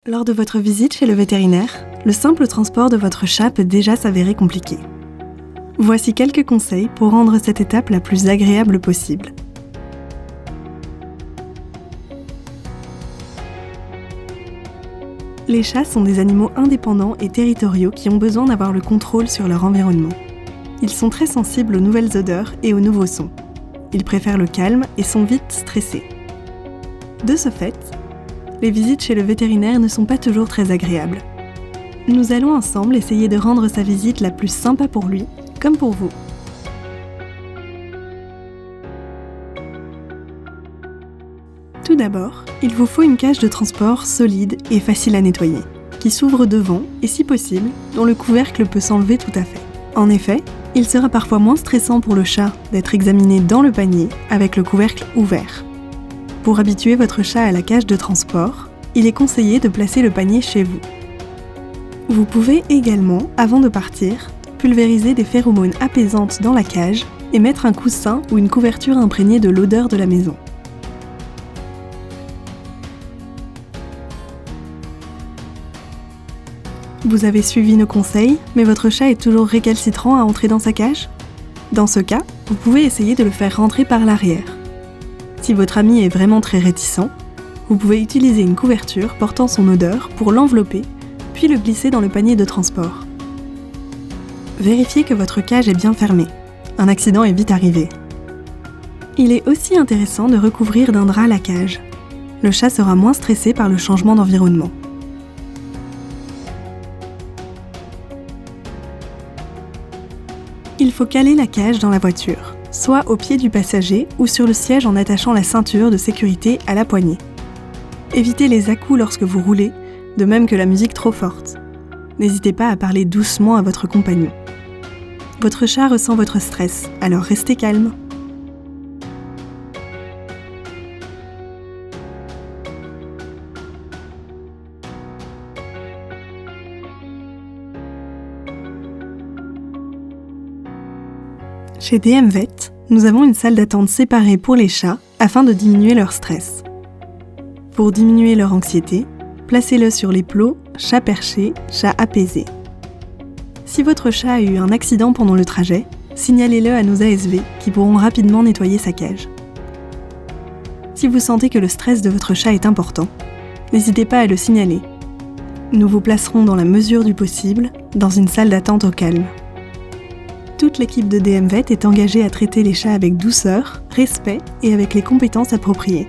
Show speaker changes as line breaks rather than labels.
Lors de votre visite chez le vétérinaire, le simple transport de votre chat peut déjà s'avérer compliqué. Voici quelques conseils pour rendre cette étape la plus agréable possible. Les chats sont des animaux indépendants et territoriaux qui ont besoin d'avoir le contrôle sur leur environnement. Ils sont très sensibles aux nouvelles odeurs et aux nouveaux sons. Ils préfèrent le calme et sont vite stressés. De ce fait, les visites chez le vétérinaire ne sont pas toujours très agréables. Nous allons ensemble essayer de rendre sa visite la plus sympa pour lui, comme pour vous. Tout d'abord, il vous faut une cage de transport solide et facile à nettoyer, qui s'ouvre devant et si possible, dont le couvercle peut s'enlever tout à fait. En effet, il sera parfois moins stressant pour le chat d'être examiné dans le panier avec le couvercle ouvert. Pour habituer votre chat à la cage de transport, il est conseillé de placer le panier chez vous. Vous pouvez également, avant de partir, pulvériser des phéromones apaisantes dans la cage et mettre un coussin ou une couverture imprégnée de l'odeur de la maison. Vous avez suivi nos conseils, mais votre chat est toujours récalcitrant à entrer dans sa cage ? Dans ce cas, vous pouvez essayer de le faire rentrer par l'arrière. Si votre ami est vraiment très réticent, vous pouvez utiliser une couverture portant son odeur pour l'envelopper, puis le glisser dans le panier de transport. Vérifiez que votre cage est bien fermée. Un accident est vite arrivé. Il est aussi intéressant de recouvrir d'un drap la cage. Le chat sera moins stressé par le changement d'environnement. Il faut caler la cage dans la voiture, soit au pied du passager ou sur le siège en attachant la ceinture de sécurité à la poignée. Évitez les à-coups lorsque vous roulez, de même que la musique trop forte. N'hésitez pas à parler doucement à votre compagnon. Votre chat ressent votre stress, alors restez calme. Chez DM Vet, nous avons une salle d'attente séparée pour les chats afin de diminuer leur stress. Pour diminuer leur anxiété, placez-le sur les plots chat perché, chat apaisé. Si votre chat a eu un accident pendant le trajet, signalez-le à nos ASV qui pourront rapidement nettoyer sa cage. Si vous sentez que le stress de votre chat est important, n'hésitez pas à le signaler. Nous vous placerons dans la mesure du possible dans une salle d'attente au calme. Toute l'équipe de DM Vet est engagée à traiter les chats avec douceur, respect et avec les compétences appropriées.